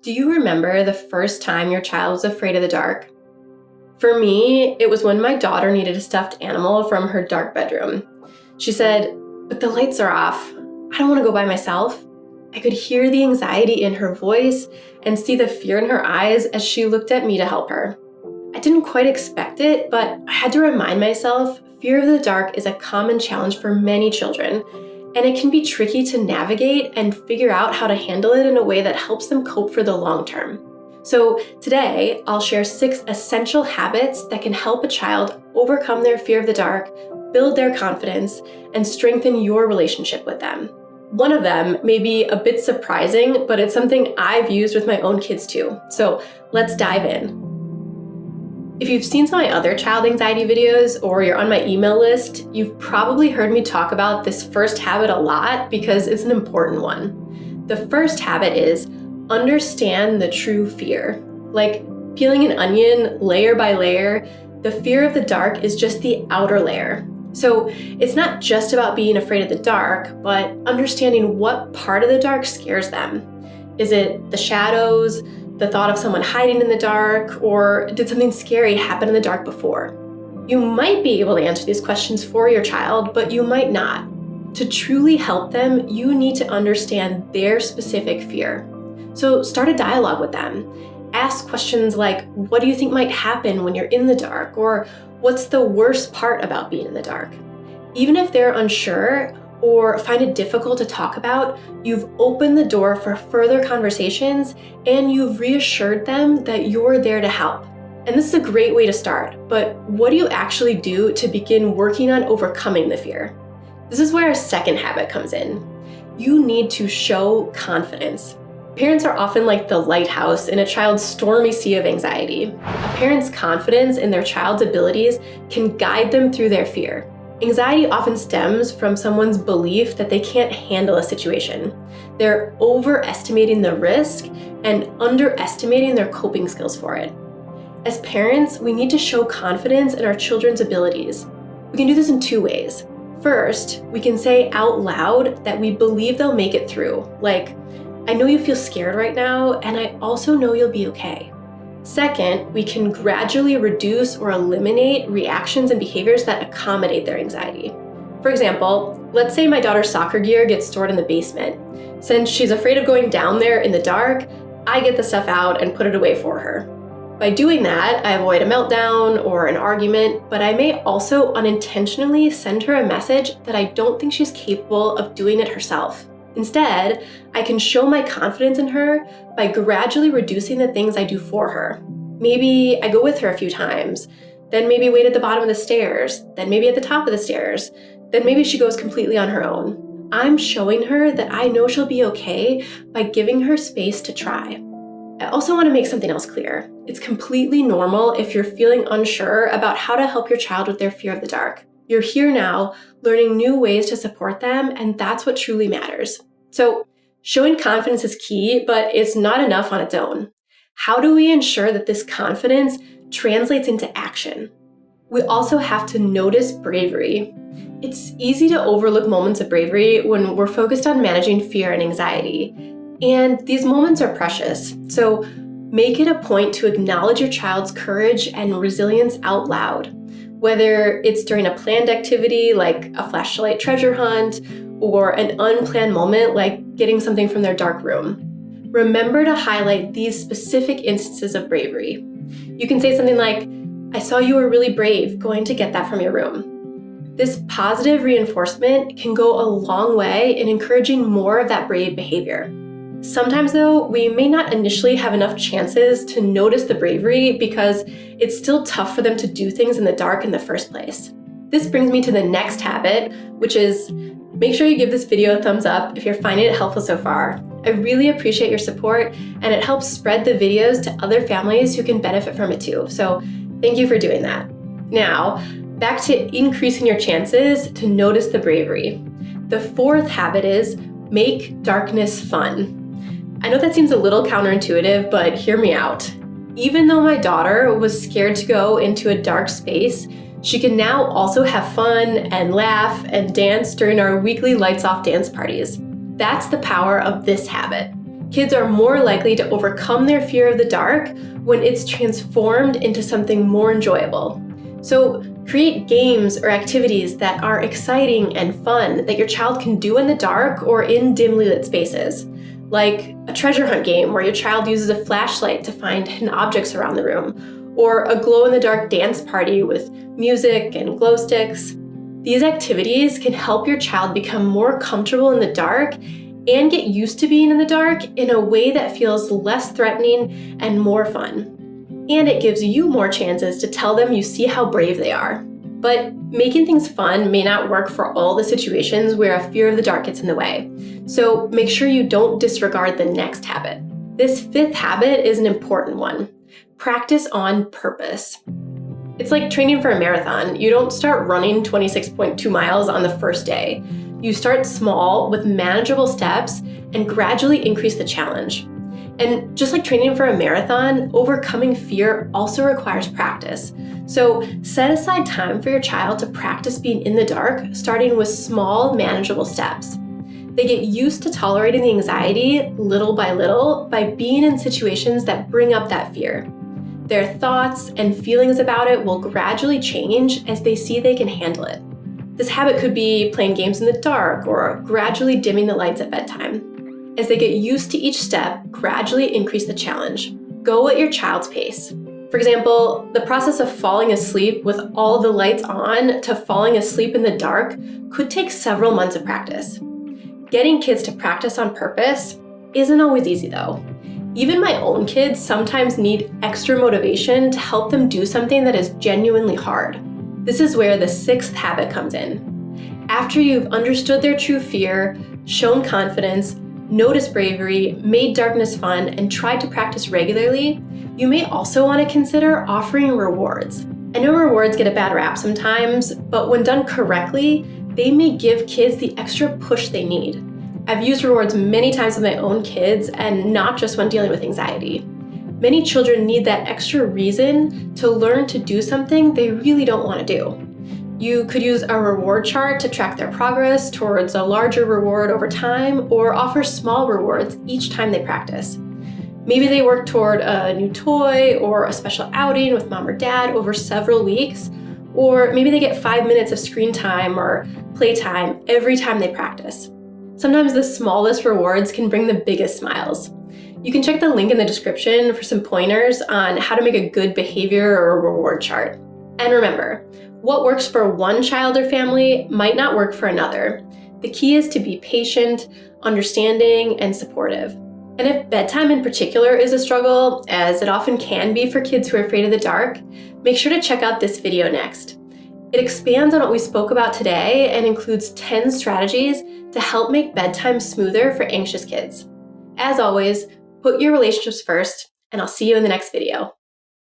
Do you remember the first time your child was afraid of the dark? For me, it was when my daughter needed a stuffed animal from her dark bedroom. She said, "But the lights are off. I don't want to go by myself." I could hear the anxiety in her voice and see the fear in her eyes as she looked at me to help her. I didn't quite expect it, but I had to remind myself fear of the dark is a common challenge for many children, and it can be tricky to navigate and figure out how to handle it in a way that helps them cope for the long term. So today, I'll share 6 essential habits that can help a child overcome their fear of the dark, build their confidence, and strengthen your relationship with them. One of them may be a bit surprising, but it's something I've used with my own kids too. So let's dive in. If you've seen some of my other child anxiety videos or you're on my email list, you've probably heard me talk about this first habit a lot because it's an important one. The first habit is understand the true fear. Like peeling an onion layer by layer, the fear of the dark is just the outer layer. So it's not just about being afraid of the dark, but understanding what part of the dark scares them. Is it the shadows, the thought of someone hiding in the dark, or did something scary happen in the dark before? You might be able to answer these questions for your child, but you might not. To truly help them, you need to understand their specific fear. So start a dialogue with them. Ask questions like, what do you think might happen when you're in the dark? Or what's the worst part about being in the dark? Even if they're unsure or find it difficult to talk about, you've opened the door for further conversations and you've reassured them that you're there to help. And this is a great way to start, but what do you actually do to begin working on overcoming the fear? This is where a second habit comes in. You need to show confidence. Parents are often like the lighthouse in a child's stormy sea of anxiety. A parent's confidence in their child's abilities can guide them through their fear. Anxiety often stems from someone's belief that they can't handle a situation. They're overestimating the risk and underestimating their coping skills for it. As parents, we need to show confidence in our children's abilities. We can do this in 2 ways. First, we can say out loud that we believe they'll make it through, like, "I know you feel scared right now, and I also know you'll be okay." Second, we can gradually reduce or eliminate reactions and behaviors that accommodate their anxiety. For example, let's say my daughter's soccer gear gets stored in the basement. Since she's afraid of going down there in the dark, I get the stuff out and put it away for her. By doing that, I avoid a meltdown or an argument, but I may also unintentionally send her a message that I don't think she's capable of doing it herself. Instead, I can show my confidence in her by gradually reducing the things I do for her. Maybe I go with her a few times, then maybe wait at the bottom of the stairs, then maybe at the top of the stairs, then maybe she goes completely on her own. I'm showing her that I know she'll be okay by giving her space to try. I also want to make something else clear. It's completely normal if you're feeling unsure about how to help your child with their fear of the dark. You're here now, learning new ways to support them, and that's what truly matters. So, showing confidence is key, but it's not enough on its own. How do we ensure that this confidence translates into action? We also have to notice bravery. It's easy to overlook moments of bravery when we're focused on managing fear and anxiety. And these moments are precious. So, make it a point to acknowledge your child's courage and resilience out loud. Whether it's during a planned activity like a flashlight treasure hunt or an unplanned moment like getting something from their dark room. Remember to highlight these specific instances of bravery. You can say something like, "I saw you were really brave going to get that from your room." This positive reinforcement can go a long way in encouraging more of that brave behavior. Sometimes though, we may not initially have enough chances to notice the bravery because it's still tough for them to do things in the dark in the first place. This brings me to the next habit, which is make sure you give this video a thumbs up if you're finding it helpful so far. I really appreciate your support and it helps spread the videos to other families who can benefit from it too. So thank you for doing that. Now, back to increasing your chances to notice the bravery. The 4th habit is make darkness fun. I know that seems a little counterintuitive, but hear me out. Even though my daughter was scared to go into a dark space, she can now also have fun and laugh and dance during our weekly lights off dance parties. That's the power of this habit. Kids are more likely to overcome their fear of the dark when it's transformed into something more enjoyable. So create games or activities that are exciting and fun that your child can do in the dark or in dimly lit spaces, like a treasure hunt game where your child uses a flashlight to find hidden objects around the room, or a glow-in-the-dark dance party with music and glow sticks. These activities can help your child become more comfortable in the dark and get used to being in the dark in a way that feels less threatening and more fun. And it gives you more chances to tell them you see how brave they are. But making things fun may not work for all the situations where a fear of the dark gets in the way. So make sure you don't disregard the next habit. This fifth habit is an important one. Practice on purpose. It's like training for a marathon. You don't start running 26.2 miles on the first day. You start small with manageable steps and gradually increase the challenge. And just like training for a marathon, overcoming fear also requires practice. So set aside time for your child to practice being in the dark, starting with small, manageable steps. They get used to tolerating the anxiety little by being in situations that bring up that fear. Their thoughts and feelings about it will gradually change as they see they can handle it. This habit could be playing games in the dark or gradually dimming the lights at bedtime. As they get used to each step, gradually increase the challenge. Go at your child's pace. For example, the process of falling asleep with all the lights on to falling asleep in the dark could take several months of practice. Getting kids to practice on purpose isn't always easy though. Even my own kids sometimes need extra motivation to help them do something that is genuinely hard. This is where the sixth habit comes in. After you've understood their true fear, shown confidence, noticed bravery, made darkness fun, and tried to practice regularly, you may also want to consider offering rewards. I know rewards get a bad rap sometimes, but when done correctly, they may give kids the extra push they need. I've used rewards many times with my own kids, and not just when dealing with anxiety. Many children need that extra reason to learn to do something they really don't want to do. You could use a reward chart to track their progress towards a larger reward over time, or offer small rewards each time they practice. Maybe they work toward a new toy or a special outing with mom or dad over several weeks, or maybe they get 5 minutes of screen time or playtime every time they practice. Sometimes the smallest rewards can bring the biggest smiles. You can check the link in the description for some pointers on how to make a good behavior or reward chart. And remember, what works for one child or family might not work for another. The key is to be patient, understanding, and supportive. And if bedtime in particular is a struggle, as it often can be for kids who are afraid of the dark, make sure to check out this video next. It expands on what we spoke about today and includes 10 strategies to help make bedtime smoother for anxious kids. As always, put your relationships first, and I'll see you in the next video.